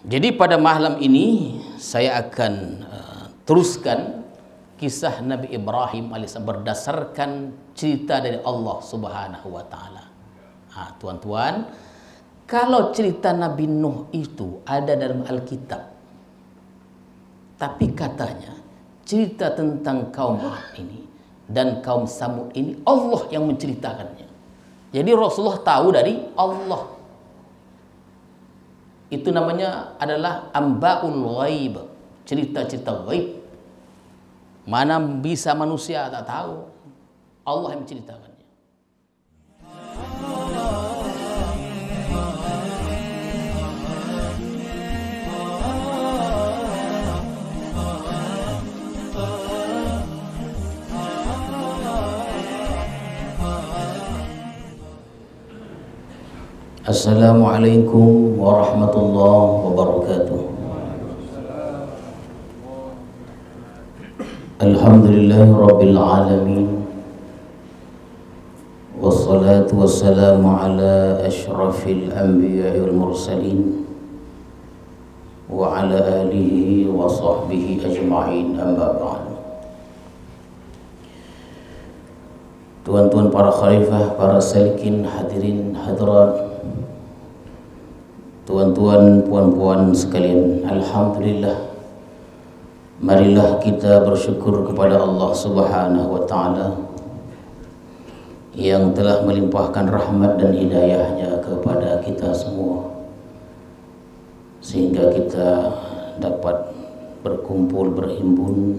Jadi pada malam ini saya akan teruskan kisah Nabi Ibrahim alaihissalam berdasarkan cerita dari Allah Subhanahu wa taala. Tuan-tuan, kalau cerita Nabi Nuh itu ada dalam Alkitab, tapi katanya cerita tentang kaum Ad ini dan kaum Samud ini Allah yang menceritakannya. Jadi Rasulullah tahu dari Allah. Itu namanya adalah amba'ul ghaib, cerita-cerita ghaib. Mana bisa manusia tak tahu, Allah yang menceritakannya. Assalamualaikum warahmatullahi wabarakatuh. Alhamdulillahi rabbil alamin. Wassalatu wassalamu ala ashrafil anbiya'i wal mursalin wa ala alihi wa sahbihi ajma'in, amma ba'd. Tuan-tuan para khalifah, para salikin, hadirin hadirat, tuan-tuan, puan-puan sekalian, alhamdulillah, marilah kita bersyukur kepada Allah Subhanahu wa taala yang telah melimpahkan rahmat dan hidayahnya kepada kita semua, sehingga kita dapat berkumpul, berhimpun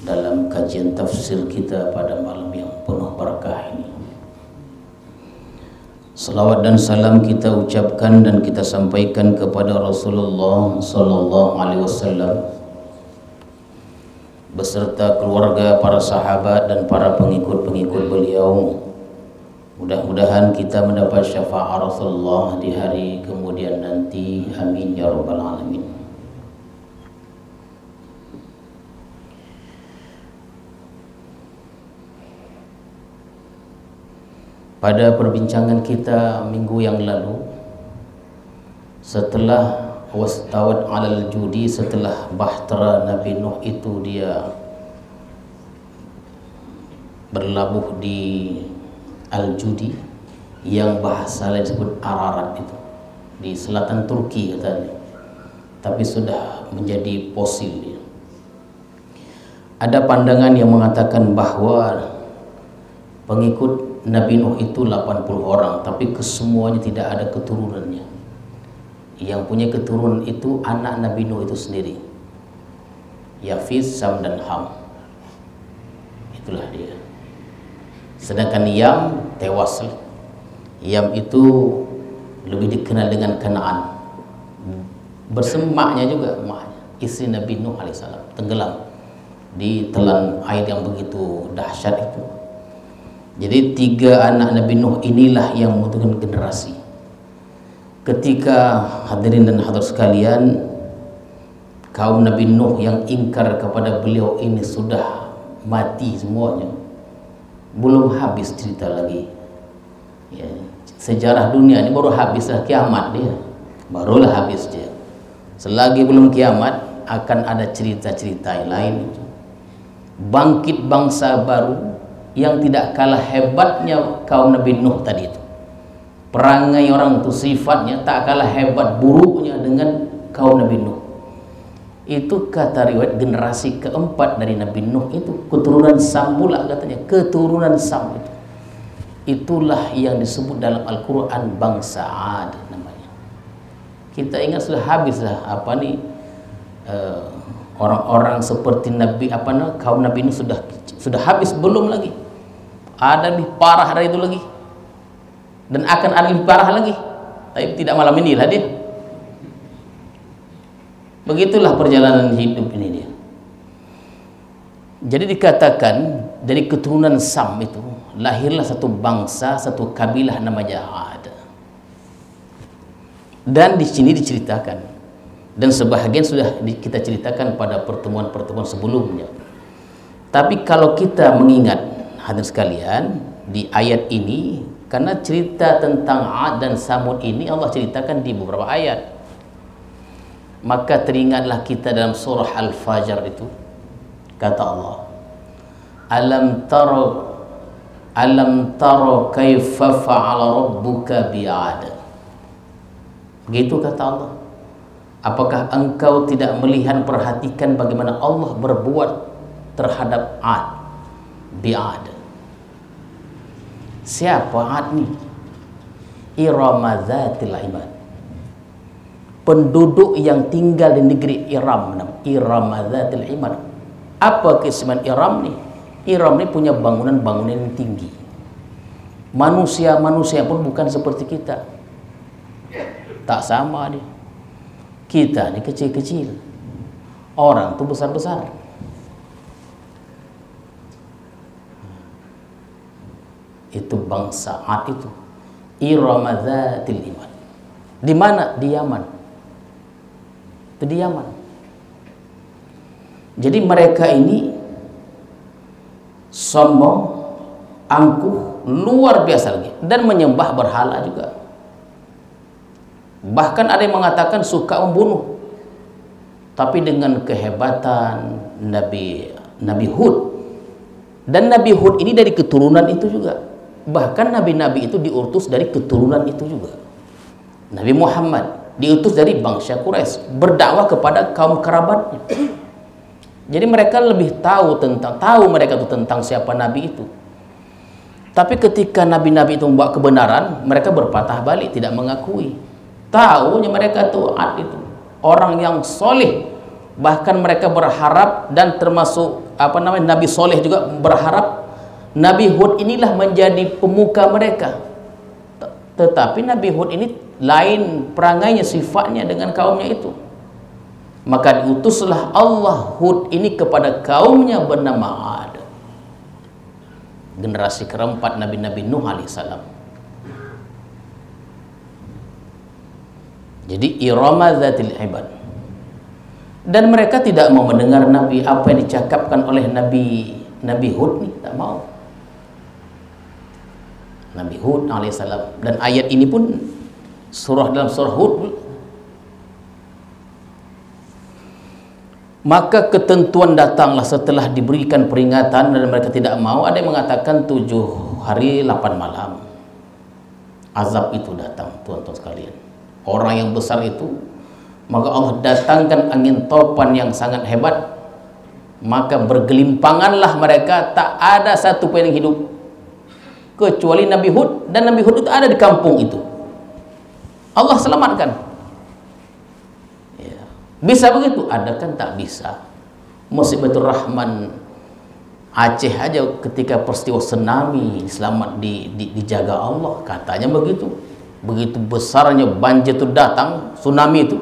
dalam kajian tafsir kita pada malam yang penuh barakah ini. Salawat dan salam kita ucapkan dan kita sampaikan kepada Rasulullah sallallahu alaihi wasallam beserta keluarga, para sahabat dan para pengikut-pengikut beliau. Mudah-mudahan kita mendapat syafaat Rasulullah di hari kemudian nanti. Amin ya rabbal alamin. Pada perbincangan kita minggu yang lalu, setelah wastawat alal judi, setelah bahtera Nabi Nuh itu dia berlabuh di Al-Judi, yang bahasa lain disebut Ararat, itu di selatan Turki katanya, tapi sudah menjadi fosil dia. Ada pandangan yang mengatakan bahwa pengikut Nabi Nuh itu 80 orang, tapi kesemuanya tidak ada keturunannya. Yang punya keturunan itu anak Nabi Nuh itu sendiri, Yafis, Sam dan Ham. Itulah dia. Sedangkan Yam tewas. Yam itu lebih dikenal dengan Kanaan. Bersemaknya juga emaknya, istri Nabi Nuh alaihissalam, tenggelam di telan air yang begitu dahsyat itu. Jadi 3 anak Nabi Nuh inilah yang membentukkan generasi. Ketika hadirin dan hadirat sekalian, kaum Nabi Nuh yang ingkar kepada beliau ini sudah mati semuanya, belum habis cerita lagi. Ya, sejarah dunia ini baru habislah kiamat dia, barulah habis dia. Selagi belum kiamat akan ada cerita-cerita yang lain. Bangkit bangsa baru yang tidak kalah hebatnya kaum Nabi Nuh tadi itu. Perangai orang itu, sifatnya tak kalah hebat buruknya dengan kaum Nabi Nuh. Itu kata riwayat generasi keempat dari Nabi Nuh itu keturunan Sam pula katanya, keturunan Sam itu. Itulah yang disebut dalam Al-Quran bangsa Ad namanya. Kita ingat sudah habislah orang-orang seperti Nabi kaum Nabi Nuh sudah habis, belum lagi. Ada lebih parah dari itu lagi, dan akan ada lebih parah lagi, tapi tidak malam inilah dia. Begitulah perjalanan hidup ini dia. Jadi dikatakan dari keturunan Sam itu lahirlah satu bangsa, satu kabilah namanya Ad. Dan di sini diceritakan, dan sebahagian sudah kita ceritakan pada pertemuan-pertemuan sebelumnya. Tapi kalau kita mengingat hadirin sekalian, di ayat ini, karena cerita tentang Ad dan Samud ini Allah ceritakan di beberapa ayat. Maka teringatlah kita dalam surah Al-Fajr itu, kata Allah, alam taro kaifa fa'ala rabbuka bi'ad. Begitu kata Allah. Apakah engkau tidak melihat, perhatikan bagaimana Allah berbuat terhadap Ad, bi'ad. Siapa Ad ni? Irama dzatil imad. Penduduk yang tinggal di negeri Iram, Irama dzatil imad. Apa keistimewaan Iram ni? Iram ni punya bangunan-bangunan yang tinggi. Manusia pun bukan seperti kita. Tak sama dia. Kita ni kecil-kecil, orang tu besar-besar. Itu bangsa Ad itu, Irama dzatil imad. Di mana? Di Yaman. Itu di Yaman. Jadi mereka ini sombong, angkuh, luar biasa lagi, dan menyembah berhala juga. Bahkan ada yang mengatakan suka membunuh. Tapi dengan kehebatan Nabi Hud, dan Nabi Hud ini dari keturunan itu juga. Bahkan nabi-nabi itu diutus dari keturunan itu juga. Nabi Muhammad diutus dari bangsa Quraisy, berdakwah kepada kaum kerabatnya. Jadi mereka lebih tahu mereka itu tentang siapa nabi itu. Tapi ketika nabi-nabi itu membawa kebenaran, mereka berpatah balik, tidak mengakui. Tahunya mereka tuh Ad itu orang yang soleh. Bahkan mereka berharap, dan termasuk Nabi soleh juga berharap Nabi Hud inilah menjadi pemuka mereka. Tetapi Nabi Hud ini lain perangainya, sifatnya dengan kaumnya itu. Maka diutuslah Allah Hud ini kepada kaumnya bernama Ad, generasi keempat Nabi Nuh alaihissalam. Jadi Irama dzatil imad. Dan mereka tidak mau mendengar Nabi, apa yang dicakapkan oleh Nabi Hud nih, tak mau. Nabi Hud alaihissalam. Dan ayat ini pun dalam surah Hud. Maka ketentuan datanglah setelah diberikan peringatan dan mereka tidak mau. Ada yang mengatakan 7 hari 8 malam azab itu datang, tuan-tuan sekalian. Orang yang besar itu, maka Allah datangkan angin topan yang sangat hebat. Maka bergelimpanganlah mereka, tak ada satu pun yang hidup kecuali Nabi Hud, dan Nabi Hud itu ada di kampung itu. Allah selamatkan. Ya. Bisa begitu? Ada kan? Tak bisa. Musibatul Rahman Aceh aja ketika peristiwa tsunami selamat dijaga Allah, katanya begitu. Begitu besarnya banjir itu datang, tsunami itu,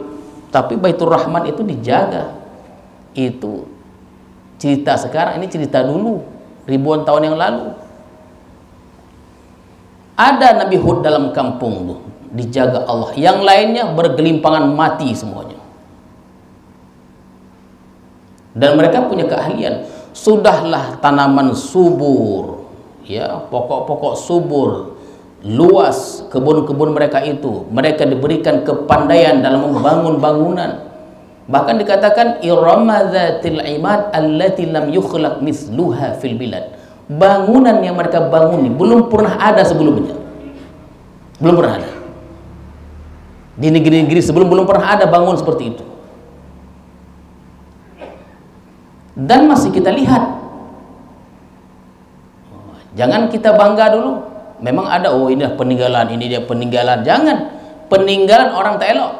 tapi Baitur Rahman itu dijaga. Itu cerita sekarang, ini cerita dulu ribuan tahun yang lalu. Ada Nabi Hud dalam kampung tuh, dijaga Allah. Yang lainnya bergelimpangan mati semuanya. Dan mereka punya keahlian. Sudahlah tanaman subur, ya, pokok-pokok subur, luas kebun-kebun mereka itu. Mereka diberikan kepandaian dalam membangun bangunan. Bahkan dikatakan Irama dzatil imad allati lam yukhlaq mithluha fil bilad. Bangunan yang mereka bangun ini belum pernah ada sebelumnya. Belum pernah ada. Di negeri-negeri sebelum belum pernah ada bangun seperti itu. Dan masih kita lihat. Jangan kita bangga dulu. Memang ada, oh ini peninggalan, ini dia peninggalan. Jangan. Peninggalan orang tak elok.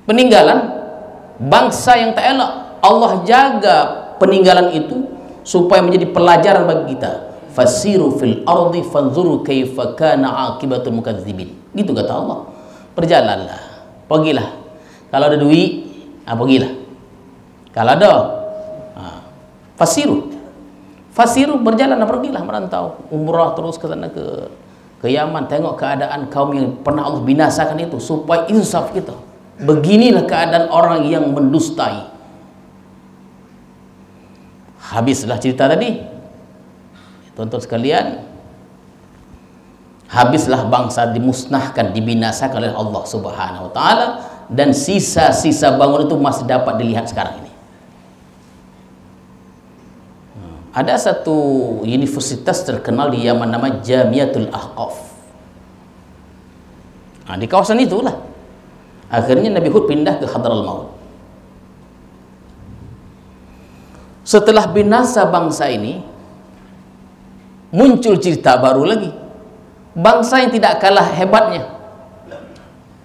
Peninggalan bangsa yang tak elok. Allah jaga peninggalan itu supaya menjadi pelajaran bagi kita. Fasiru fil ardi fanzuru kaifa kana aqibatul mukadzibin. Gitu kata Allah. Berjalanlah, pergilah. Kalau ada duit, pergilah. Kalau ada, Fasiru berjalan, pergilah merantau, umrah terus ke sana ke Yaman, tengok keadaan kaum yang pernah Allah binasakan itu supaya insaf kita. Beginilah keadaan orang yang mendustai. Habislah cerita tadi, tonton sekalian. Habislah bangsa dimusnahkan, dibinasakan oleh Allah Subhanahu wa taala, dan sisa-sisa bangunan itu masih dapat dilihat sekarang ini. Ada satu universitas terkenal di Yaman nama Jamiatul Ahqaf. Nah, di kawasan itulah akhirnya Nabi Hud pindah ke Hadral Maut. Setelah binasa bangsa ini, muncul cerita baru lagi, bangsa yang tidak kalah hebatnya.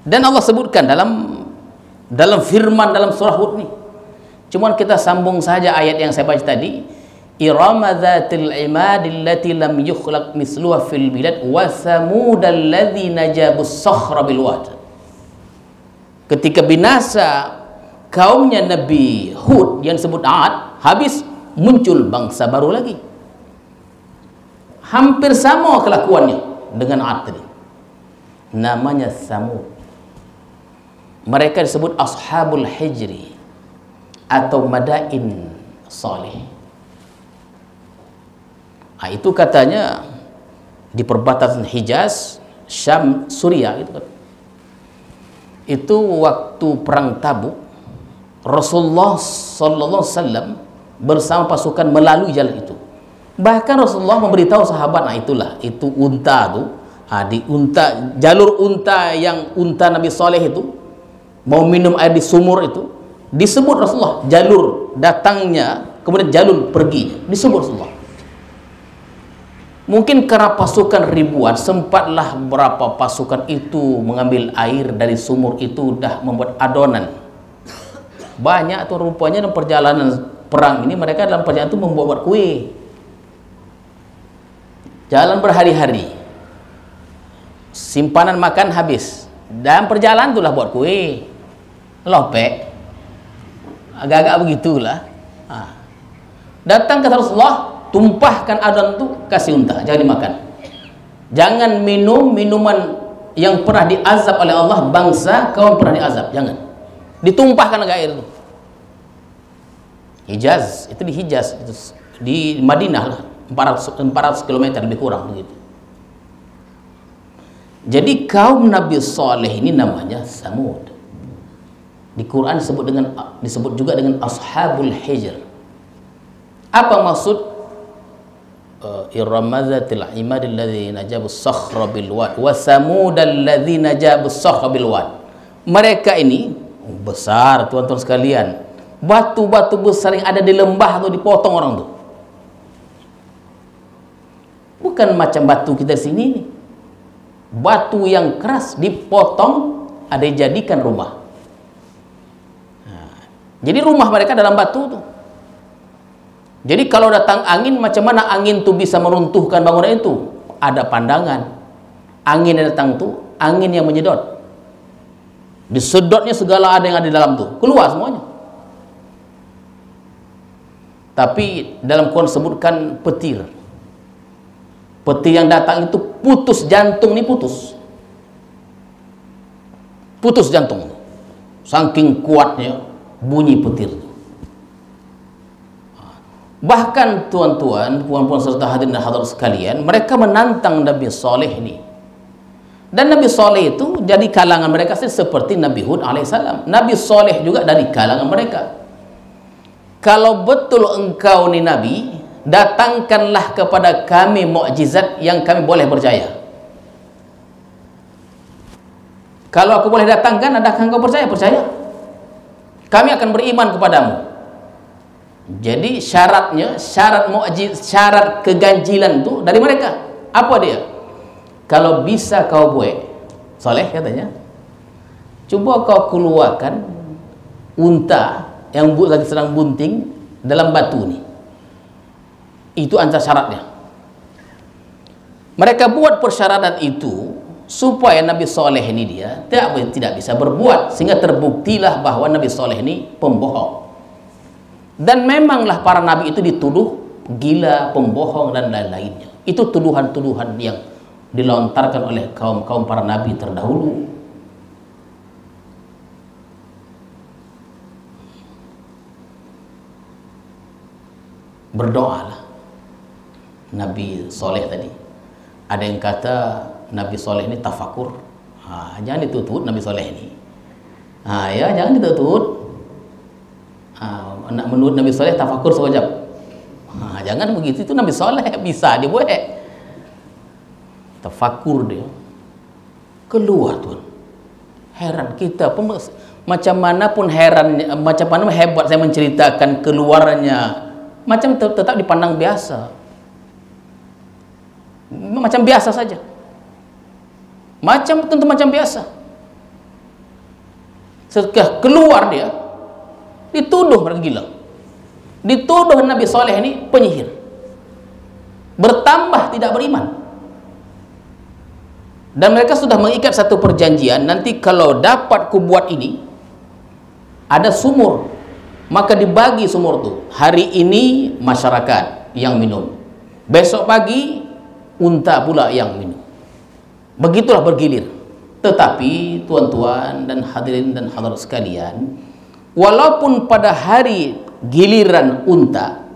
Dan Allah sebutkan dalam firman dalam surah Hud ni. Cuman kita sambung saja ayat yang saya baca tadi. Irama dzatil imad allati lam yukhlaq misluha fil bilad wa thamud alladzina jabus sakhra bil wad. Ketika binasa kaumnya Nabi Hud yang disebut Ad, habis muncul bangsa baru lagi. Hampir sama kelakuannya dengan Ad tadi. Namanya Thamud. Mereka disebut Ashabul Hijri atau Madain Salih. Nah, itu katanya di perbatasan Hijaz, Syam, Suriah itu. Itu waktu perang Tabuk, Rasulullah sallallahu alaihi wasallam bersama pasukan melalui jalan itu. Bahkan Rasulullah memberitahu sahabat, nah itulah, itu unta tuh. Di unta, jalur unta yang unta Nabi Saleh itu mau minum air di sumur itu disebut Rasulullah, jalur datangnya kemudian jalur perginya disebut Rasulullah. Mungkin karena pasukan ribuan, sempatlah berapa pasukan itu mengambil air dari sumur itu, dah membuat adonan banyak tuh rupanya. Dalam perjalanan perang ini mereka dalam perjalanan itu membuat kue, jalan berhari-hari, simpanan makan habis, dalam perjalanan itulah buat kue, lopek, agak-agak begitulah. Datang ke Rasulullah, tumpahkan adonan itu, kasih unta, jangan dimakan, jangan minum minuman yang pernah diazab oleh Allah bangsa kaum pernah diazab, jangan ditumpahkan agak air itu. Hijaz, itu di Hijaz, itu di Madinah lah, 400 km lebih kurang begitu. Jadi kaum Nabi Saleh ini namanya Thamud. Di Quran disebut juga dengan Ashabul Hijr. Apa maksud Iramazatil imad alladzina jabus sakhra bil wad wa Thamud alladzina jabus sakhra bil wad. Mereka ini besar, tuan-tuan sekalian. Batu-batu besar yang ada di lembah itu dipotong orang tuh. Bukan macam batu kita sini nih. Batu yang keras dipotong, ada dijadikan rumah. Jadi rumah mereka dalam batu tuh. Jadi kalau datang angin, macam mana angin tuh bisa meruntuhkan bangunan itu? Ada pandangan. Angin yang datang tuh, angin yang menyedot. Disedotnya segala ada yang ada di dalam tuh, keluar semuanya. Tapi dalam Quran sebutkan petir. Petir yang datang itu putus jantung nih, putus jantung. Saking kuatnya bunyi petir. Bahkan tuan-tuan, puan-puan serta hadirin dan hadirat sekalian, mereka menantang Nabi Saleh ini. Dan Nabi Saleh itu jadi kalangan mereka seperti Nabi Hud alaihissalam. Nabi Saleh juga dari kalangan mereka. Kalau betul engkau ni Nabi, datangkanlah kepada kami mukjizat yang kami boleh percaya. Kalau aku boleh datangkan, adakah engkau percaya? Percaya. Kami akan beriman kepadamu. Jadi syaratnya, syarat keganjilan itu dari mereka. Apa dia? Kalau bisa kau buat, Saleh katanya, coba kau keluarkan unta yang lagi sedang bunting dalam batu ni. Itu antara syaratnya. Mereka buat persyaratan itu supaya Nabi Saleh ini dia tidak bisa berbuat, sehingga terbuktilah bahwa Nabi Saleh ini pembohong. Dan memanglah para nabi itu dituduh gila, pembohong dan lain-lainnya. Itu tuduhan-tuduhan yang dilontarkan oleh kaum para nabi terdahulu. Berdoalah Nabi Saleh tadi. Ada yang kata Nabi Saleh ini tafakur. Jangan ditutup Nabi Saleh ini. Ya, jangan kita tuntut. Nak menurut Nabi Saleh tafakur sewajab. Jangan begitu, itu Nabi Saleh bisa dibuat. Tafakur dia. Keluar tuan. Heran kita pun, macam mana pun heran, macam mana hebat saya menceritakan keluarannya, macam tetap dipandang biasa. Macam biasa saja. Tentu macam biasa. Setelah keluar dia, dituduh mereka gila. Dituduh Nabi Saleh ini penyihir. Bertambah tidak beriman. Dan mereka sudah mengikat satu perjanjian, nanti kalau dapat kubuat ini, ada sumur, maka dibagi sumur itu. Hari ini masyarakat yang minum, besok pagi unta pula yang minum. Begitulah bergilir. Tetapi tuan-tuan dan hadirin dan hadirat sekalian, walaupun pada hari giliran unta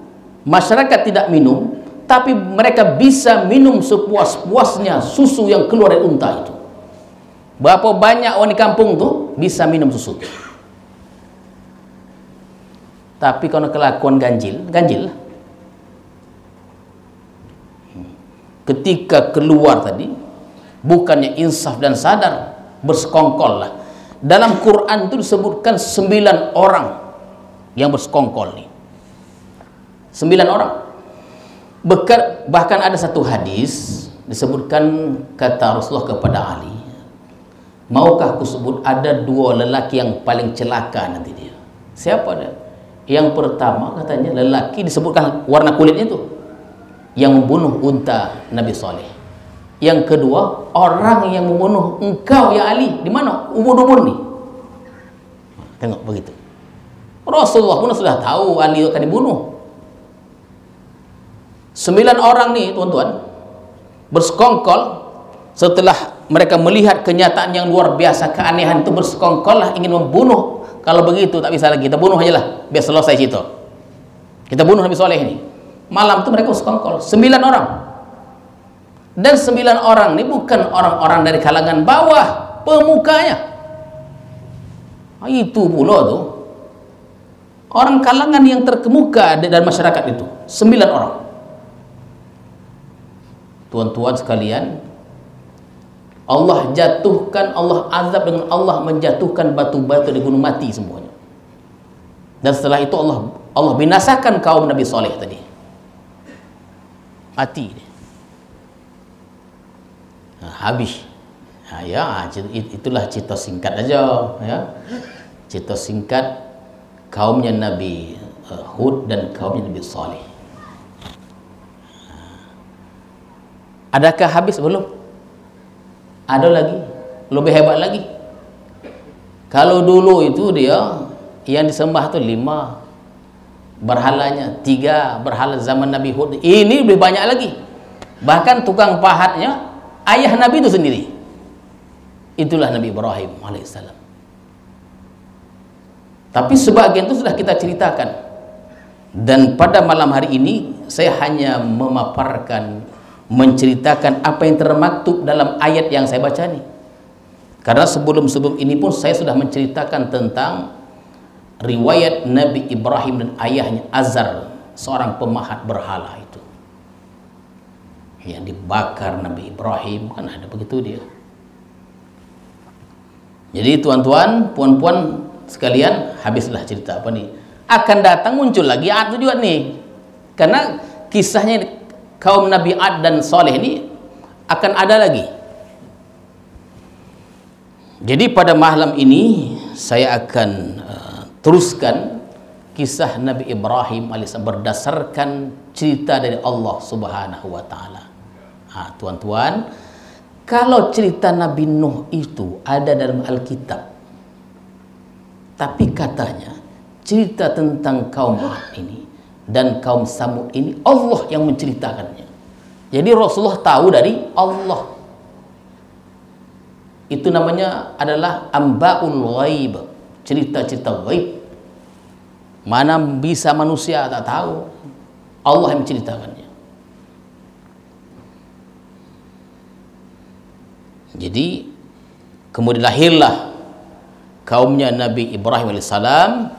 masyarakat tidak minum, tapi mereka bisa minum sepuas-puasnya susu yang keluar dari unta itu. Berapa banyak orang di kampung tu bisa minum susu. Tapi kalau kelakuan ganjil lah. Ketika keluar tadi, bukannya insaf dan sadar, bersekongkol lah. Dalam Quran itu disebutkan 9 orang yang bersekongkol nih. 9 orang. Bahkan ada satu hadis disebutkan, kata Rasulullah kepada Ali, maukah aku sebut ada 2 lelaki yang paling celaka nanti dia. Siapa dia? Yang pertama katanya lelaki, disebutkan warna kulitnya itu, yang membunuh unta Nabi Saleh. Yang kedua, orang yang membunuh engkau ya Ali. Di mana? Ubun-ubun nih. Tengok begitu. Rasulullah pun sudah tahu Ali akan dibunuh. 9 orang nih tuan-tuan bersekongkol. Setelah mereka melihat kenyataan yang luar biasa, keanehan itu, bersekongkol lah ingin membunuh. Kalau begitu tak bisa lagi, kita bunuh aja lah, biar selesai situ. Kita bunuh Nabi Saleh ini. Malam itu mereka bersekongkol 9 orang. Dan 9 orang ini bukan orang-orang dari kalangan bawah, pemukanya. Itu pula tuh orang kalangan yang terkemuka dalam masyarakat itu, 9 orang. Tuan-tuan sekalian, Allah jatuhkan, Allah azab dengan Allah menjatuhkan batu-batu di gunung mati semuanya. Dan setelah itu Allah binasakan kaum Nabi Saleh tadi. Mati. Habis. Itulah cerita singkat aja, ya. Cerita singkat kaumnya Nabi Hud dan kaumnya Nabi Saleh. Adakah habis? Belum. Ada lagi, lebih hebat lagi. Kalau dulu itu dia yang disembah itu 5 berhalanya, 3 berhala zaman Nabi Hud. Ini lebih banyak lagi. Bahkan tukang pahatnya ayah Nabi itu sendiri. Itulah Nabi Ibrahim alaihissalam. Tapi sebagian itu sudah kita ceritakan. Dan pada malam hari ini saya hanya memaparkan, menceritakan apa yang termaktub dalam ayat yang saya baca ini. Karena sebelum ini pun saya sudah menceritakan tentang riwayat Nabi Ibrahim dan ayahnya Azar, seorang pemahat berhala itu, yang dibakar Nabi Ibrahim, kan ada begitu dia. Jadi tuan-tuan, puan-puan sekalian, habislah cerita apa nih. Akan datang muncul lagi itu juga nih. Karena kisahnya kaum Nabi Ad dan Saleh ini akan ada lagi. Jadi pada malam ini saya akan teruskan kisah Nabi Ibrahim alaihissalam berdasarkan cerita dari Allah Subhanahu wa taala. Tuan-tuan, kalau cerita Nabi Nuh itu ada dalam Alkitab, tapi katanya cerita tentang kaum Ad ini dan kaum Samud ini Allah yang menceritakannya. Jadi Rasulullah tahu dari Allah. Itu namanya adalah amba'ul ghaib, cerita-cerita ghaib. Mana bisa manusia tak tahu, Allah yang menceritakannya. Jadi kemudian lahirlah kaumnya Nabi Ibrahim alaihissalam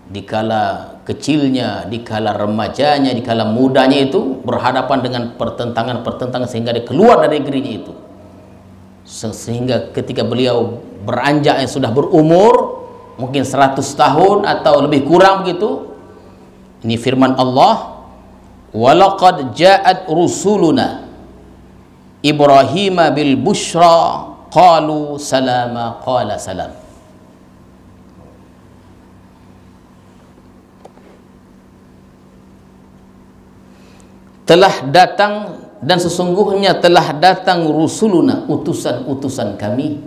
dikala kecilnya, dikala remajanya, dikala mudanya itu berhadapan dengan pertentangan-pertentangan sehingga dia keluar dari negerinya itu. Sehingga ketika beliau beranjak yang sudah berumur mungkin 100 tahun atau lebih kurang begitu, ini firman Allah, walaqad ja'at rusuluna Ibrahim bil bushra qalu salama qala salam. Telah datang dan sesungguhnya telah datang rusuluna, utusan-utusan kami.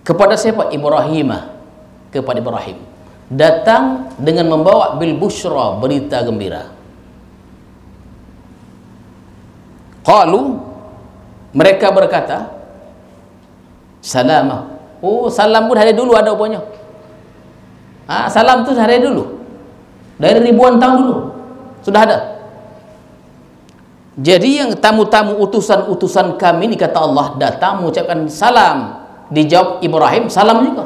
Kepada siapa? Ibrahimah, kepada Ibrahim. Datang dengan membawa bil bushra, berita gembira. Qalu, mereka berkata, salamah. Oh, salam pun dari dulu ada rupanya. Salam tu dari dulu. Dari ribuan tahun dulu sudah ada. Jadi yang tamu-tamu utusan-utusan kami ini kata Allah datang mengucapkan salam. Dijawab Ibrahim salam juga.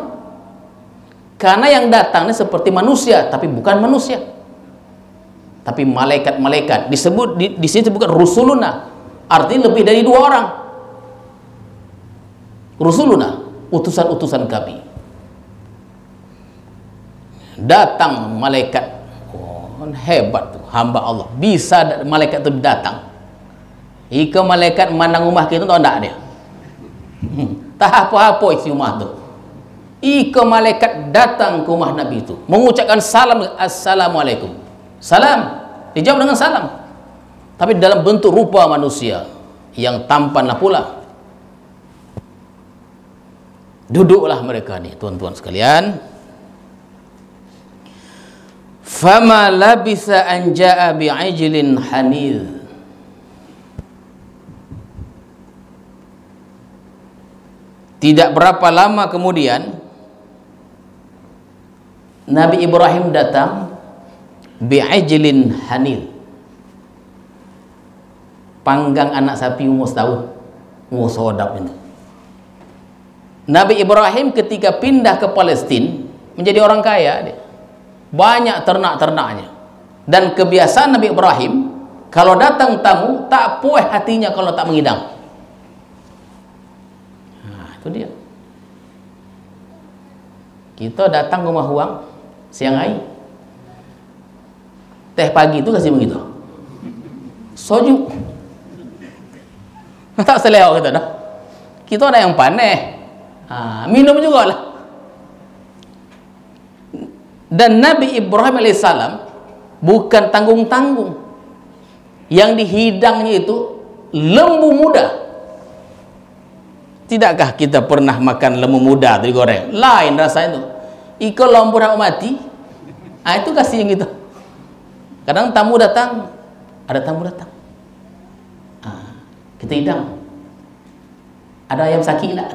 Karena yang datangnya seperti manusia tapi bukan manusia. Tapi malaikat-malaikat. Disebut di sini bukan rusuluna. Artinya lebih dari 2 orang. Rusuluna, utusan-utusan kami. Datang malaikat. Hebat tuh hamba Allah, bisa malaikat itu datang. Ika malaikat mandang rumah kita tahu tak dia? Tak apa-apa isi rumah tu. Ika malaikat datang ke rumah Nabi itu mengucapkan salam, assalamualaikum. Salam, dijawab dengan salam. Tapi dalam bentuk rupa manusia yang tampanlah pula. Duduklah mereka ni tuan-tuan sekalian. Fama labisa an ja'a bi'ajlin hanidh. Tidak berapa lama kemudian Nabi Ibrahim datang bi'ajlin hanidh. Panggang anak sapi umur setahun. Sodap itu. Nabi Ibrahim ketika pindah ke Palestina menjadi orang kaya dia. Banyak ternak-ternaknya. Dan kebiasaan Nabi Ibrahim kalau datang tamu tak puas hatinya kalau tak mengidang. Itu dia. Kita datang ke rumah huang siang hari, teh pagi itu kasih begitu, soju. Tak selera kita dah. Kita ada yang panen, minum juga lah. Dan Nabi Ibrahim alaihissalam bukan tanggung-tanggung. Yang dihidangnya itu lembu muda. Tidakkah kita pernah makan lembu muda digoreng? Lain rasanya itu. Iko lembu nak mati. Itu kasih yang gitu. Kadang tamu datang, ada tamu datang. Kita hidang. Ada ayam sakit tak?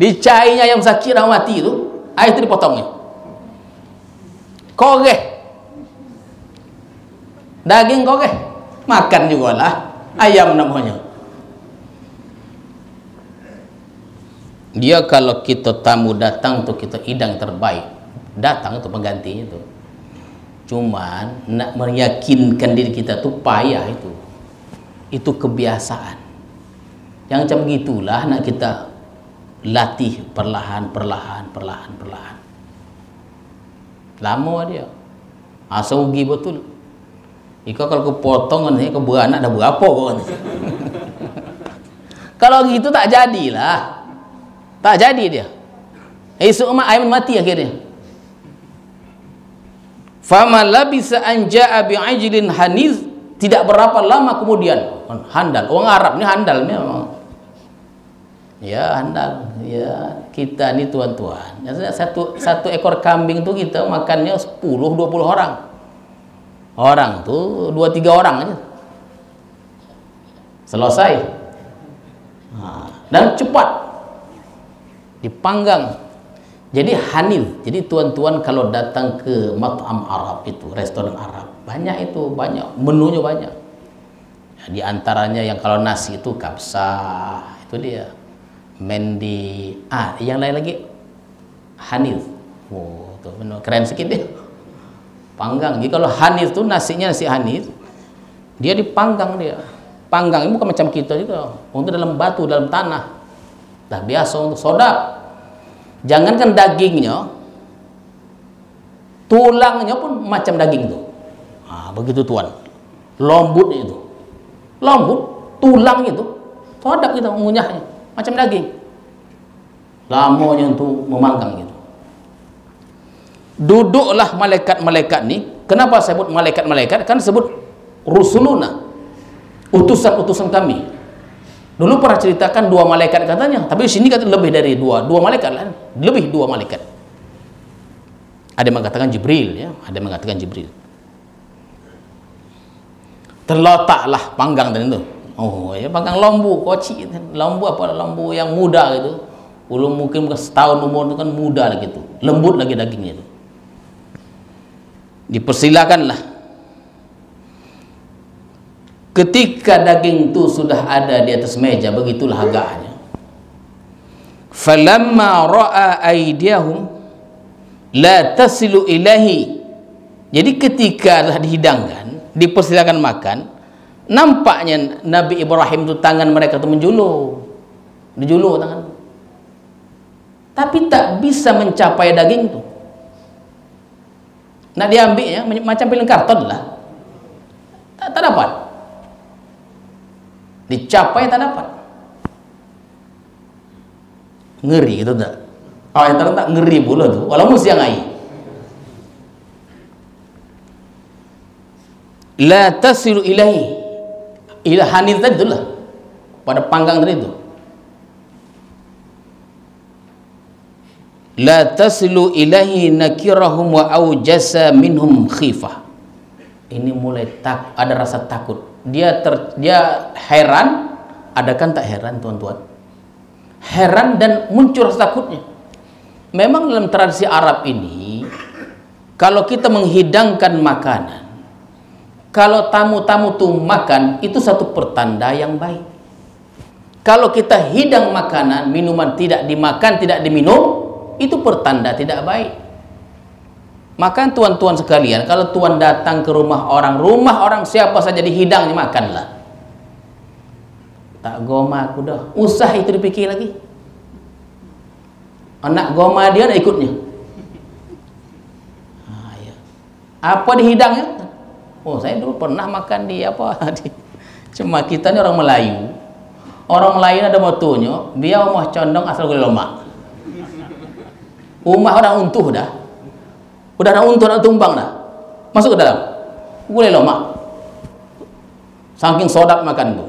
Dicainya ayam sakit nak mati itu. Air itu dipotongnya. Koreh. Daging koreh. Makan juga lah. Ayam namanya. Dia kalau kita tamu datang tuh kita hidang terbaik. Datang itu penggantinya tuh. Cuman nak meyakinkan diri kita tuh payah itu. Itu kebiasaan. Yang macam gitulah nak kita latih perlahan. Lama dia. Asal rugi betul. Ika kalau kepotong ni kau beranak dah berapa kau ni. Kalau gitu tak jadilah. Tak jadi dia. Esok mak ayam mati akhirnya. Fama labisa an ja'a bi'ajlin haniz. Tidak berapa lama kemudian handal. Orang Arab ni handal memang. Ya handal, ya kita ni tuan-tuan. Satu ekor kambing tu kita makannya 10-20 orang. Orang tu 2-3 orang aja. Selesai. Dan cepat dipanggang. Jadi hanil. Jadi tuan-tuan kalau datang ke mat'am Arab itu, restoran Arab, banyak itu, banyak menunya banyak. Ya, di antaranya yang kalau nasi itu kabsah, itu dia. Mendi, yang lain lagi hanif. Oh, tuh benar keren sedikit deh. Panggang. Jadi kalau hanif tuh nasinya nasi hanif, dia dipanggang dia. Panggang ini bukan macam kita juga. Untuk dalam batu, dalam tanah. Dah biasa untuk sodap. Jangankan dagingnya, tulangnya pun macam daging tuh. Begitu tuan. Lembutnya itu. Lembut, tulangnya itu. Sodap kita mengunyahnya. Macam daging. Lamanya untuk memanggang gitu. Duduklah malaikat-malaikat ni. Kenapa saya sebut malaikat-malaikat? Kan sebut rusuluna, utusan-utusan kami. Dulu pernah ceritakan 2 malaikat katanya, tapi di sini kata lebih dari 2 malaikat lah, lebih 2 malaikat. Ada yang mengatakan Jibril, ya, ada yang mengatakan Jibril. Terletaklah panggang dan itu. Oh, ya panggang lembu, koci, lembu apa? Lembu yang muda gitu. Belum mungkin setahun umur itu kan muda lagi gitu, lembut lagi dagingnya itu. Dipersilakanlah. Ketika daging itu sudah ada di atas meja, begitulah agaknya. Falamma ra'a aydiyahum la tasilu ilahi. Jadi ketika telah dihidangkan, dipersilakan makan, nampaknya Nabi Ibrahim itu tangan mereka itu dijulur tangan. Tapi tak bisa mencapai daging itu. Nak diambilnya macam film karton lah. Tak dapat. Dicapai tak dapat. Ngeri gitu tak? Yang tak ngeri pula tu. Walaupun siang air. La tasiru ilahi. Ilahanir tadi itulah. Pada panggang tadi itu. La tasilu ilahi nakirahum wa aujasa minhum khifah. Ini mulai ada rasa takut. Dia heran, adakan tak heran tuan-tuan? Heran dan muncul rasa takutnya. Memang dalam tradisi Arab ini, kalau kita menghidangkan makanan, kalau tamu-tamu tuh makan, itu satu pertanda yang baik. Kalau kita hidang makanan, minuman tidak dimakan, tidak diminum, itu pertanda tidak baik. Maka tuan-tuan sekalian, kalau tuan datang ke rumah orang siapa saja dihidangnya makanlah. Tak goma aku dah. Usah itu dipikir lagi. Anak goma dia nak ikutnya. Ya. Apa dihidangnya? Oh, saya dulu pernah makan di apa? Cuma kita ni orang Melayu. Orang Melayu ada motonya, biar omah condong asal gula lemak. Umah orang untuh dah. Udah nak untuh, nak tumbang dah. Masuk ke dalam. Gulai lemak. Saking sodap makan tu.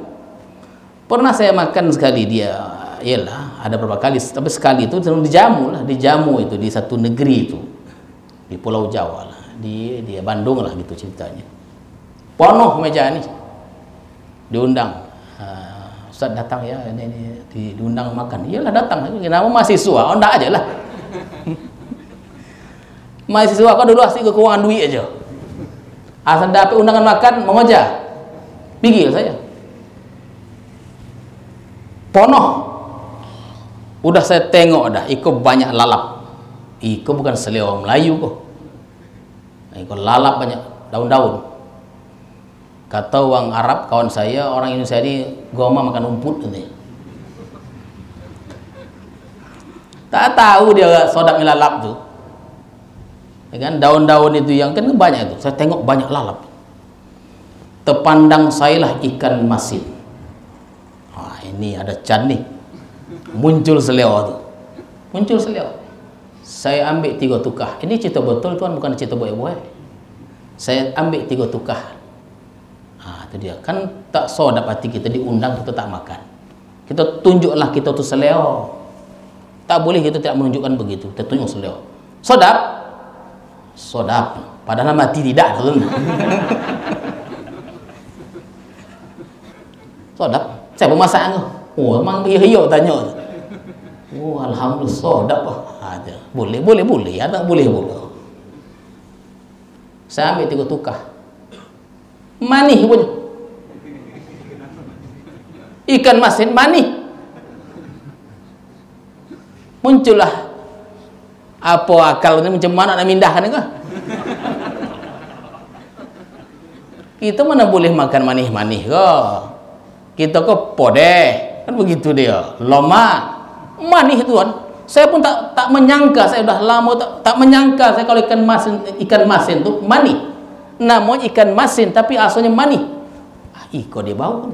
Pernah saya makan sekali dia. Yalah, ada beberapa kali. Tapi sekali itu dijamu lah. Dijamu itu di satu negeri itu. Di Pulau Jawa lah. Di Bandung lah gitu ceritanya. Penuh meja ni. Diundang. Ustaz datang ya. Ini diundang makan. Iyalah datang. Kenapa mahasiswa? Oh, enggak aja lah. Mahasiswa kau dulu asli kekurangan duit aja. Asal dapat undangan makan mau aja. Pigil saya. Ponoh. Udah saya tengok dah, iko banyak lalap. Iko bukan selera Melayu kok. Iko lalap banyak daun-daun. Kata orang Arab kawan saya, orang Indonesia ini goma makan rumput katanya. Tak tahu dia sodap lalap tu. Ya kan, daun-daun itu yang kan banyak itu. Saya tengok banyak lalap. Terpandang saya lah ikan masin. Ini ada can nih. Muncul seleo tu. Muncul seleo. Saya ambil 3 tukah. Ini cerita betul tuan, bukan cerita buai-buai. Saya ambil 3 tukah. Itu dia. Kan tak sodap hati kita diundang kita tak makan. Kita tunjuklah kita tu seleo. Tak boleh kita tidak menunjukkan begitu. Kita tunjuk seleo. Sodap. Sodap. Padahal mati tidak. Sodap. Saya pemasak tu. Oh, memang hiyo tanya. Oh, alhamdulillah sodap. Boleh. Ada boleh. Saya ambil 3 tukah. Manih punya. Ikan masin manih. Muncullah apa akal ini macam mana nak mindahkan itu? Kita mana boleh makan manis-manis ke? Kita ke podeh, kan begitu dia. Lama manis tuan. Saya pun tak menyangka, saya sudah lama tak menyangka saya kalau ikan masin tu manis. Namanya ikan masin tapi asalnya manis. Iko dia bau.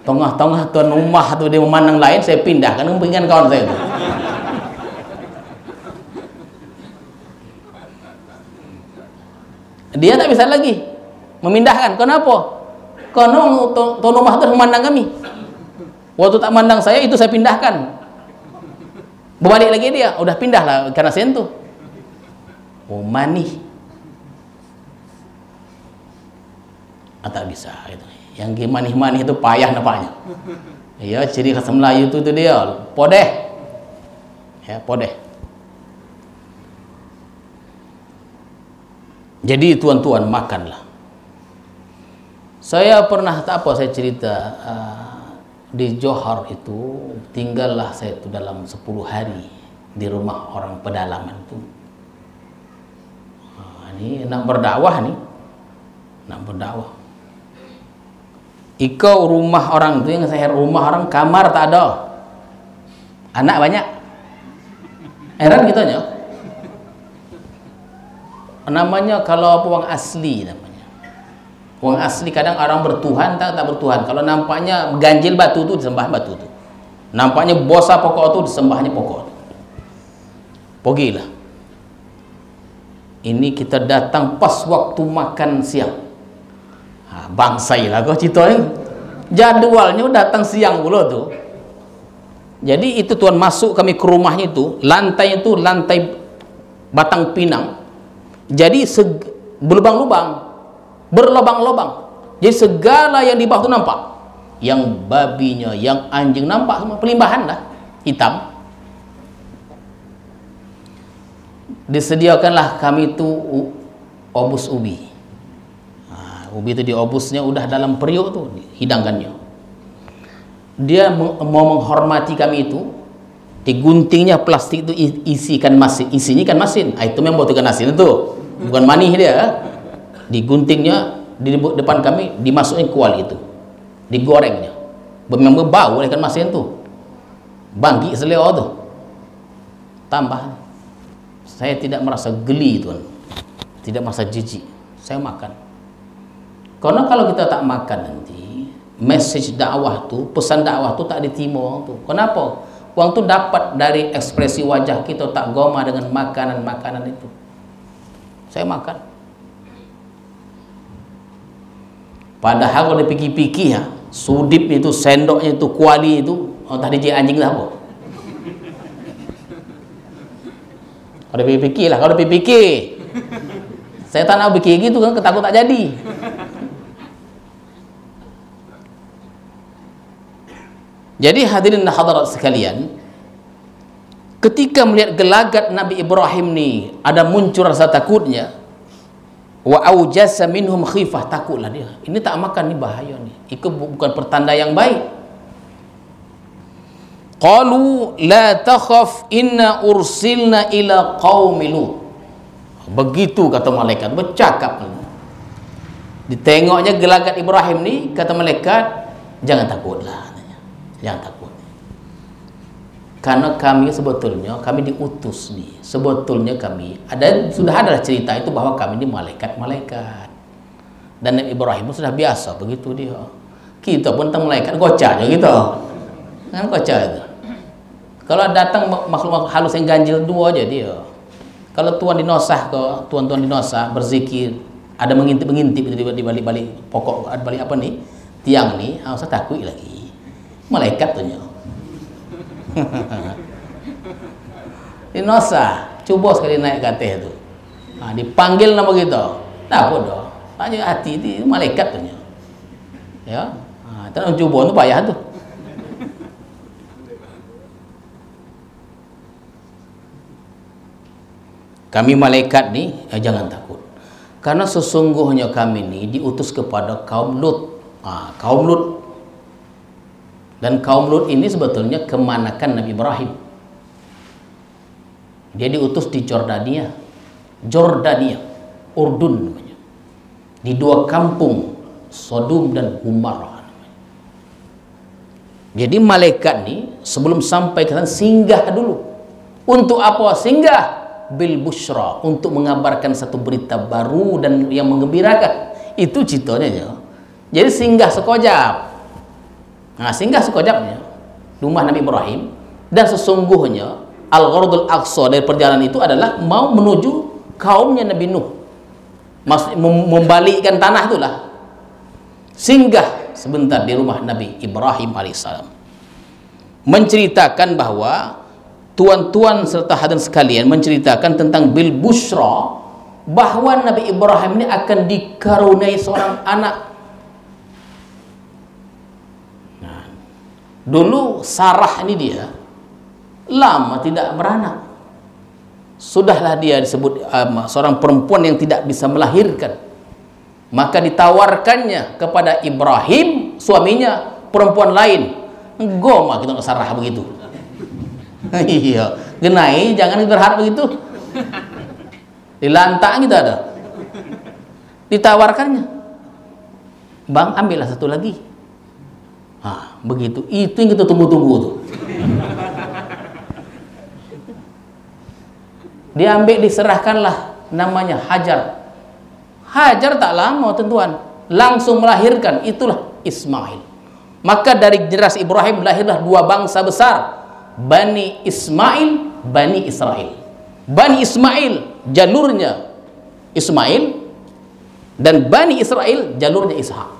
Tengah-tengah tuan rumah tu dia memandang lain, saya pindahkan dengan kawan saya tu. Dia tak bisa lagi memindahkan. Kenapa? Karena tuan rumah tu memandang kami. Waktu tak mandang saya, itu saya pindahkan. Berbalik lagi dia, udah pindahlah ikan asin tu. Oh, manis. Tak bisa itu. Yang manis-manis itu payah nampaknya. Ya, ciri khas Melayu tu dia, podeh. Ya, podeh. Jadi tuan-tuan makanlah. Saya pernah saya cerita di Johor itu tinggallah saya itu dalam 10 hari di rumah orang pedalaman itu. Ini nak berdakwah nih, nak berdakwah. Ikau rumah orang itu yang saya rumah orang kamar tak ada, anak banyak. Heran gitu aja. Namanya kalau apa wang asli namanya. Wang asli kadang orang bertuhan tak bertuhan. Kalau nampaknya ganjil batu tu disembah batu tu. Nampaknya bosa pokok tu disembahnya pokok. Pergilah. Ini kita datang pas waktu makan siang. Bangsailah kau cerita ni. Jadwalnya datang siang pula tu. Jadi itu tuan masuk kami ke rumahnya itu, lantai itu lantai batang pinang. Jadi berlubang-lubang, berlubang-lubang. Jadi segala yang di bawah itu nampak. Yang babinya, yang anjing nampak semua, pelimbahan lah, hitam. Disediakanlah kami itu obus ubi. Ubi itu diobusnya udah dalam periuk tu, hidangkannya. Dia mau menghormati kami itu, diguntingnya plastik itu isi ikan masin, isinya ikan masin. Itu memang buat ikan asin itu, bukan manis dia. Diguntingnya di depan kami, dimasukin kuali itu, digorengnya. Memang bau ikan masin tu, bangki selera tu. Tambah, saya tidak merasa geli tuan, tidak merasa jijik, saya makan. Karena kalau kita tak makan nanti, message dakwah tu, pesan dakwah tu tak diterima tu. Kenapa? Uang tu dapat dari ekspresi wajah kita tak goma dengan makanan-makanan itu. Saya makan. Padahal kalau dipikir-pikir ya, sudip itu, sendoknya itu, kuali itu, tadi je anjing dah apa? Kalau dipikir lah, kalau dipikir. Saya tak nak fikir gitu kan, ketakut tak jadi. Jadi hadirin dan hadirat sekalian, ketika melihat gelagat Nabi Ibrahim ni ada muncul rasa takutnya, wa aujasa minhum khifah, takutlah dia. Ini tak makan ni bahaya ni. Itu bukan pertanda yang baik. Qalu la takhaf inna ursilna ila qaumi Lut. Begitu kata malaikat, bercakap. Ditengoknya gelagat Ibrahim ni, kata malaikat, jangan takutlah. Jangan takut. Karena kami sebetulnya kami diutus nih. Sebetulnya kami sudah ada cerita itu bahwa kami ini malaikat-malaikat. Dan Nabi Ibrahim pun sudah biasa begitu dia. Kita pun tentang malaikat gocah aja gitu. Kan gocah itu. Kalau datang makhluk halus yang ganjil dua aja dia. Kalau tuan dinosah ke tuan-tuan dinosah berzikir, ada mengintip-mengintip di balik-balik pokok, balik apa nih? Tiang nih, saya takut lagi. Malaikat tu nya. Dinosa, cuba sekali naik ke atas tu. Dipanggil nama kita. Tak apa dah. Tanya hati tu malaikat tu nya. Ya. Tak nak cuba tu payah tu. Kami malaikat ni jangan takut. Karena sesungguhnya kami ni diutus kepada kaum Lut. Kaum Lut. Dan kaum Lut ini sebetulnya kemanakan Nabi Ibrahim. Dia diutus di Jordania, Urdun namanya, di dua kampung, Sodom dan Gomorrah. Jadi malaikat nih sebelum sampai ke sana singgah dulu. Untuk apa singgah? Bil busyra, untuk mengabarkan satu berita baru dan yang menggembirakan. Itu ceritanya ya. Jadi singgah sekojap. Nah, singgah sekojapnya rumah Nabi Ibrahim, dan sesungguhnya Al-Gharadul Aqsa dari perjalanan itu adalah mau menuju kaumnya Nabi Nuh. Membalikkan tanah itulah. Singgah sebentar di rumah Nabi Ibrahim alaihissalam. Menceritakan bahwa tuan-tuan serta hadirin sekalian menceritakan tentang bil busyra, bahwa Nabi Ibrahim ini akan dikaruniai seorang anak. Nah, dulu Sarah ini dia lama tidak beranak. Sudahlah dia disebut seorang perempuan yang tidak bisa melahirkan. Maka ditawarkannya kepada Ibrahim, suaminya, perempuan lain. Goma kita Sarah begitu. Iya, genai jangan berharap begitu. Dilantak gitu ada. Ditawarkannya. Bang, ambillah satu lagi. Ah, begitu. Itu yang kita tunggu-tunggu tuh. Diambil, diserahkanlah, namanya Hajar. Hajar tak lama tentuan, langsung melahirkan, itulah Ismail. Maka dari generasi Ibrahim lahirlah dua bangsa besar, Bani Ismail, Bani Israel. Bani Ismail jalurnya Ismail, dan Bani Israel jalurnya Ishak.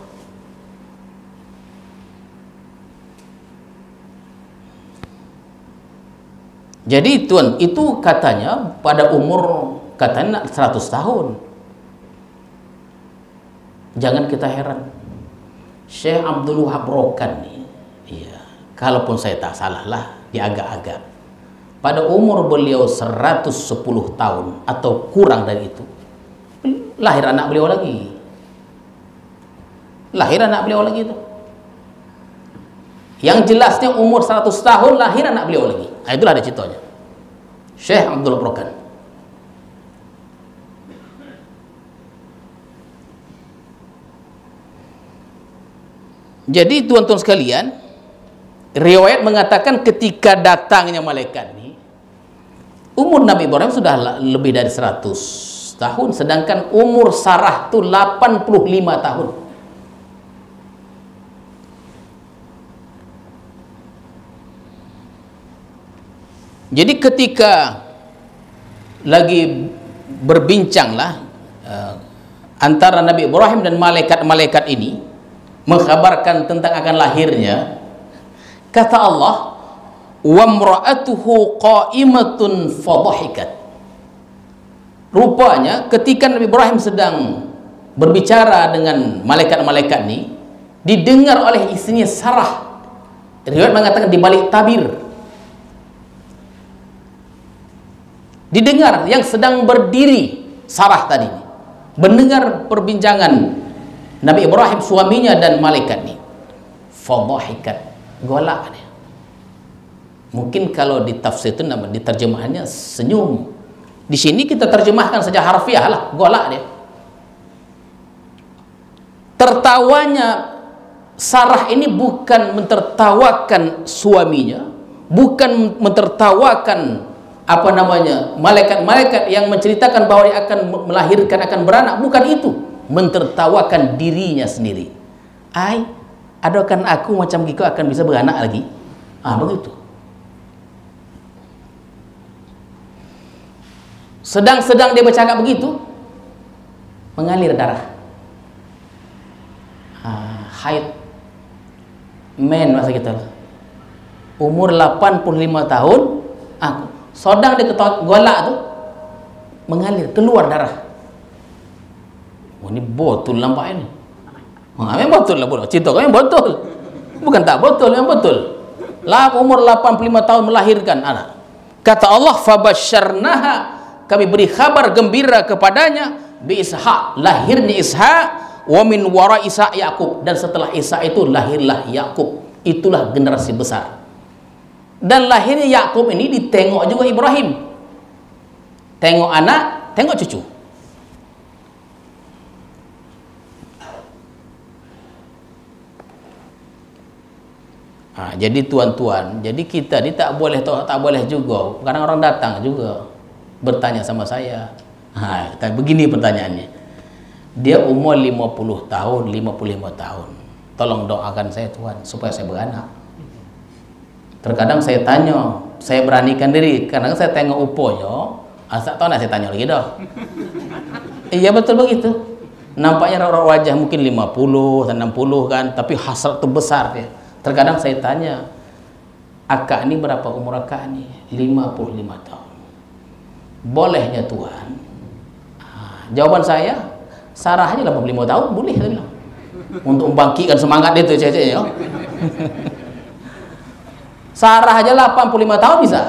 Jadi tuan, itu katanya pada umur katanya 100 tahun. Jangan kita heran. Syekh Abdul Wahab Rokan nih, iya, kalaupun saya tak salah lah, diagak-agak. Pada umur beliau 110 tahun atau kurang dari itu, lahir anak beliau lagi. Lahir anak beliau lagi itu. Yang jelasnya umur 100 tahun lahir anak beliau lagi. Nah, itulah ada ceritanya. Syekh Abdul Wahab Rokan. Jadi tuan-tuan sekalian, riwayat mengatakan ketika datangnya malaikat ini, umur Nabi Ibrahim sudah lebih dari 100 tahun, sedangkan umur Sarah itu 85 tahun. Jadi ketika lagi berbincanglah antara Nabi Ibrahim dan malaikat-malaikat ini mengkhabarkan tentang akan lahirnya, kata Allah, wa mra'atuhu qa'imatun fadhahikat. Rupanya ketika Nabi Ibrahim sedang berbicara dengan malaikat-malaikat ini, didengar oleh istrinya Sarah. Riwayat mengatakan di balik tabir, didengar yang sedang berdiri Sarah tadi mendengar perbincangan Nabi Ibrahim suaminya dan malaikat ini. Fadhahikat, golak dia. Mungkin kalau di tafsir itu nama di terjemahannya senyum. Di sini kita terjemahkan saja harfiah lah, golak dia. Tertawanya Sarah ini bukan mentertawakan suaminya, bukan mentertawakan apa namanya malaikat-malaikat yang menceritakan bahwa dia akan melahirkan, akan beranak, bukan itu. Mentertawakan dirinya sendiri. Ai, adokan aku macam gitu akan bisa beranak lagi. Ah, begitu. Sedang-sedang dia bercakap begitu, mengalir darah. Haid. Men masa kita. Umur 85 tahun, aku sedang dia golak tu mengalir, keluar darah. Oh, ini botol nampaknya ni. Memang botol lah bodoh. Cerita kau yang botol. Bukan tak botol, yang betul. Lah umur 85 tahun melahirkan anak. Kata Allah, fabasyarnaha, kami beri kabar gembira kepadanya bi Ishaq, lahirnya Ishaq, wa min wara Ishaq Yakub, dan setelah Ishaq itu lahirlah Yakub. Itulah generasi besar. Dan lahirnya Yakub ini ditengok juga Ibrahim. Tengok anak, tengok cucu. Jadi tuan-tuan, jadi kita ni tak boleh juga. Kadang orang datang juga bertanya sama saya. Begini pertanyaannya. Dia umur 50 tahun, 55 tahun. Tolong doakan saya Tuhan supaya saya beranak. Terkadang saya tanya, saya beranikan diri. Kadang saya tengok uponya, asal tahu nak saya tanya lagi dah. Iya betul begitu. Nampaknya wajah mungkin 50, 60 kan, tapi hasrat tu besar dia. Terkadang saya tanya, akak ni berapa umur akak ni? 55 tahun. Bolehnya Tuhan? Jawaban saya, Sarah aja 85 tahun, boleh saya bilang. Untuk membangkitkan semangat dia tu cek-cek ya. Sarah aja 85 tahun bisa.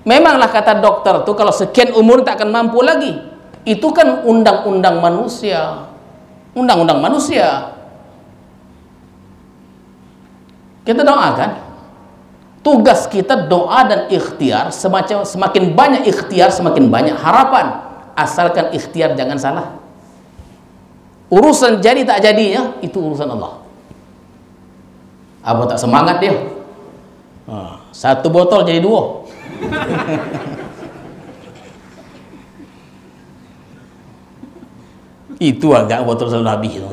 Memanglah kata dokter tu kalau sekian umur tak akan mampu lagi. Itu kan undang-undang manusia. Undang-undang manusia. Kita doakan. Tugas kita doa dan ikhtiar. Semakin banyak ikhtiar, semakin banyak harapan. Asalkan ikhtiar jangan salah. Urusan jadi tak jadinya, itu urusan Allah. Apa tak semangat dia? Satu botol jadi 2. Itu agak botol selalu habis itu.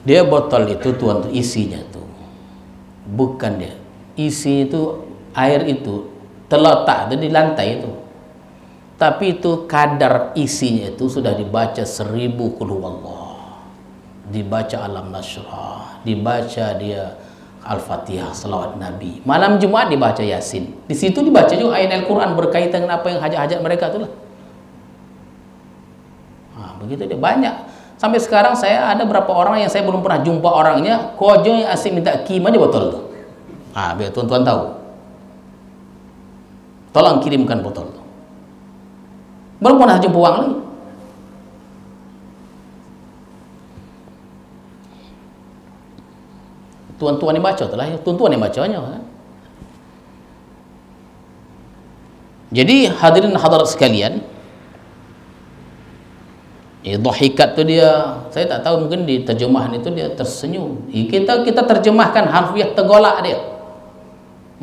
Dia botol itu tuan tuh isinya tuh bukan dia isi itu air itu terletak di lantai itu, tapi itu kadar isinya itu sudah dibaca 1000 qul huwallah, dibaca alam nasrah, dibaca dia al-fatihah, salawat nabi, malam Jumat dibaca yasin, di situ dibaca juga ayat Al-Quran berkaitan dengan apa yang hajat-hajat mereka itulah. Begitu dia banyak. Sampai sekarang saya ada berapa orang yang saya belum pernah jumpa orangnya, kojo yang asik minta kim aja botol tuh. Biar tuan-tuan tahu. Tolong kirimkan botol tuh. Belum pernah jumpa uang lagi. Tuan-tuan yang baca telah, tuan-tuan yang bacanya kan. Jadi hadirin hadirat sekalian, dhahikat tu dia, saya tak tahu, mungkin di terjemahan itu dia tersenyum. Kita terjemahkan harfiah tergolak dia,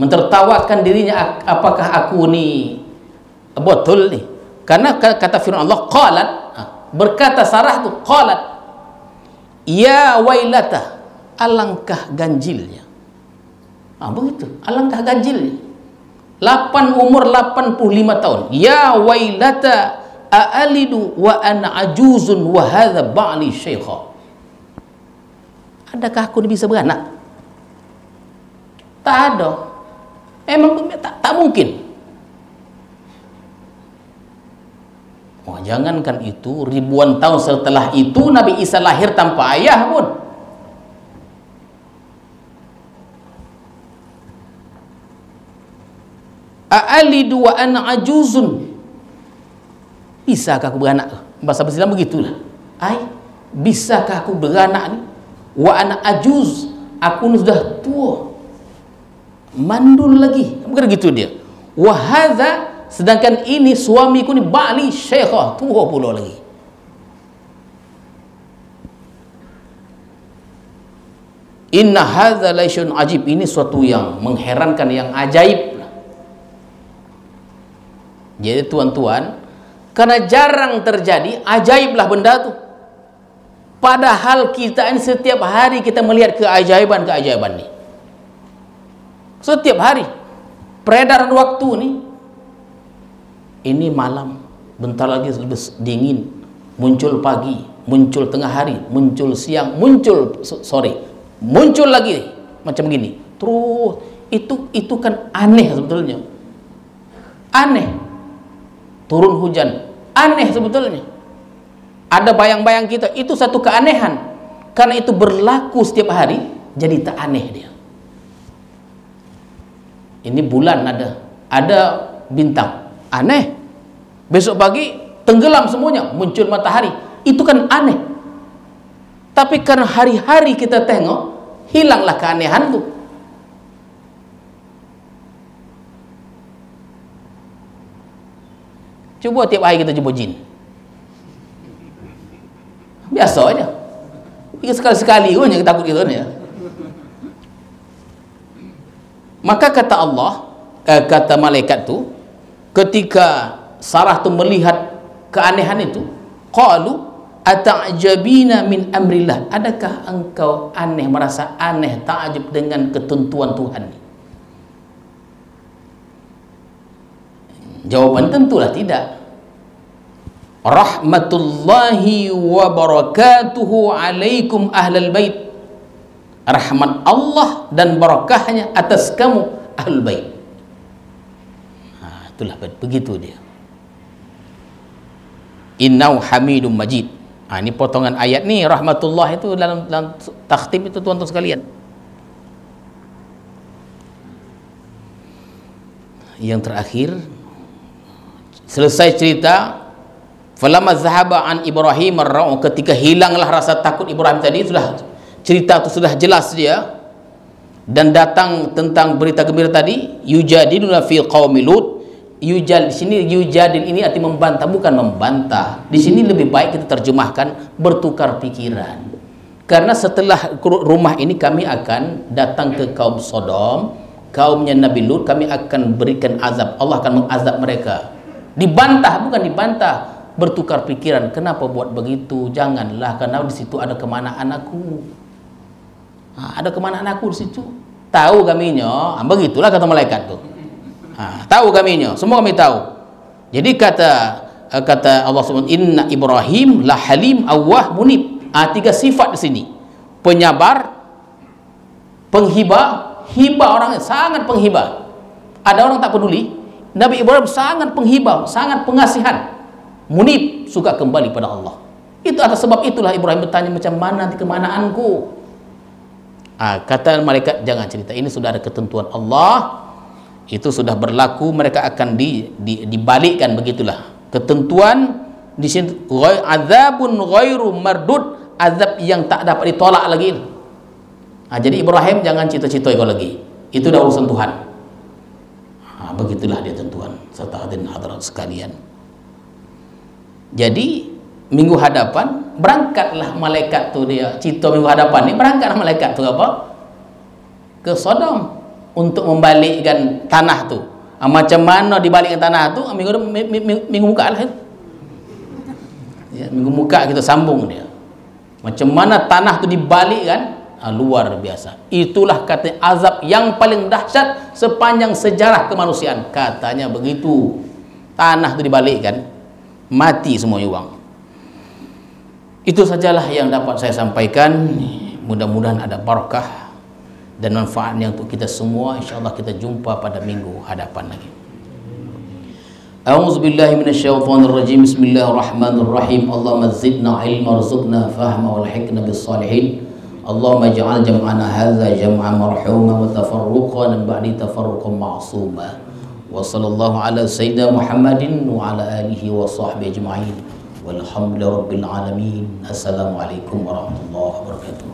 mentertawakan dirinya, apakah aku ni betul ni? Karena kata firman Allah, qalat, berkata Sarah tu, qalat, ya wailata, alangkah ganjilnya. Begitu, alangkah ganjilnya. Umur 85 tahun. Ya wailata a'alidu wa ana ajuzun wa hadha ba'li syaikha. Adakah aku bisa beranak? Tak ada. Emang tak mungkin. Jangankan itu, ribuan tahun setelah itu Nabi Isa lahir tanpa ayah pun. A'alidu wa ana ajuzun. Bisakah aku beranak? Bahasa Islam begitulah. Bisakah aku beranak ni? Wa ana ajuz, aku ni sudah tua, mandul lagi. Bukan gitu dia. Wa hadza, sedangkan ini suamiku ni ba'li syaikha, tua pula lagi. Inna hadza laisyun ajib, ini suatu yang mengherankan, yang ajaib. Jadi tuan-tuan, karena jarang terjadi, ajaiblah benda tu. Padahal kita ini setiap hari kita melihat keajaiban-keajaiban ni. Setiap hari. Peredaran waktu ni. Ini malam, bentar lagi lebih dingin. Muncul pagi, muncul tengah hari, muncul siang, muncul sore. Muncul lagi macam gini. Terus itu kan aneh sebetulnya. Aneh. Turun hujan, aneh sebetulnya. Ada bayang-bayang kita, itu satu keanehan. Karena itu berlaku setiap hari, jadi tak aneh dia. Ini bulan ada bintang, aneh. Besok pagi tenggelam semuanya, muncul matahari, itu kan aneh. Tapi karena hari-hari kita tengok, hilanglah keanehan itu. Cuba tiap hari kita jumpa jin. Biasa aja. Sekali-sekali pun yang takut kita ni ya. Maka kata Allah, kata malaikat tu, ketika Sarah tu melihat keanehan itu, qalu ata'jabina min amrillah, adakah engkau aneh, merasa aneh, ta'jab dengan ketentuan Tuhan ni? Jawaban tentulah tidak. Rahmatullahi wa barakatuhu alaikum ahlal bait, rahmat Allah dan barakahnya atas kamu ahlul bait. Itulah begitu dia. Innahu hamidum majid. Ini potongan ayat ni, rahmatullah itu dalam takhtim itu tuan-tuan sekalian. Yang terakhir, selesai cerita, falamma zahaba an Ibrahim ar-ra'u, ketika hilanglah rasa takut Ibrahim tadi, sudah cerita itu sudah jelas dia, dan datang tentang berita gembira tadi, yujadiluna fi qaumi Lut. Yujadil di sini, yujadil ini arti membantah, bukan membantah. Di sini lebih baik kita terjemahkan bertukar pikiran. Karena setelah rumah ini kami akan datang ke kaum Sodom, kaumnya Nabi Lut, kami akan berikan azab. Allah akan mengazab mereka. Dibantah, bukan dibantah, bertukar pikiran. Kenapa buat begitu? Janganlah, karena di situ ada kemanaan aku. Ada kemanaan aku di situ. Tahu kaminya, begitulah kata malaikat tu. Tahu kaminya, semua kami tahu. Jadi kata Allah SWT, inna Ibrahim la halim awwah munib. Tiga sifat di sini: penyabar, penghibah, hibah, orangnya sangat penghibah. Ada orang tak peduli, Nabi Ibrahim sangat penghibah, sangat pengasihan. Munib, suka kembali pada Allah. Itu atas sebab itulah Ibrahim bertanya, macam mana nanti kemanaanku? Kata malaikat, jangan cerita, ini sudah ada ketentuan Allah, itu sudah berlaku, mereka akan dibalikkan, begitulah ketentuan di sini. Azabun ghairu mardud, azab yang tak dapat ditolak lagi. Jadi Ibrahim jangan cita-cita kau lagi, itu dah urusan Tuhan. Begitulah dia tentuan serta hadirin hadirat sekalian. Jadi minggu hadapan berangkatlah malaikat tu, dia cita minggu hadapan ni berangkatlah malaikat tu apa? Ke Sodom untuk membalikkan tanah tu. Macam mana dibalikkan tanah tu? Minggu muka lah. Ya, minggu muka kita sambung dia. Macam mana tanah tu dibalikkan? Luar biasa. Itulah kata azab yang paling dahsyat sepanjang sejarah kemanusiaan. Katanya begitu. Tanah tu dibalikkan, mati semuanya orang. Itu sajalah yang dapat saya sampaikan. Mudah-mudahan ada barakah dan manfaatnya untuk kita semua. InsyaAllah kita jumpa pada minggu hadapan lagi. A'udzubillahi minasyaitonirrajim. Bismillahirrahmanirrahim. Allahumma zidna ilma warzuqna fahma walhiqna bis-salihin. Allahumma ij'al jam'ana hadza jam'an marhuma wa tafarruqana min ba'di tafarruqan ma'suma. Wa sallallahu ala sayyidina Muhammadin wa ala alihi wa sahbihi ajma'in. Walhamdulillahirabbil alamin. Assalamualaikum warahmatullahi wabarakatuh.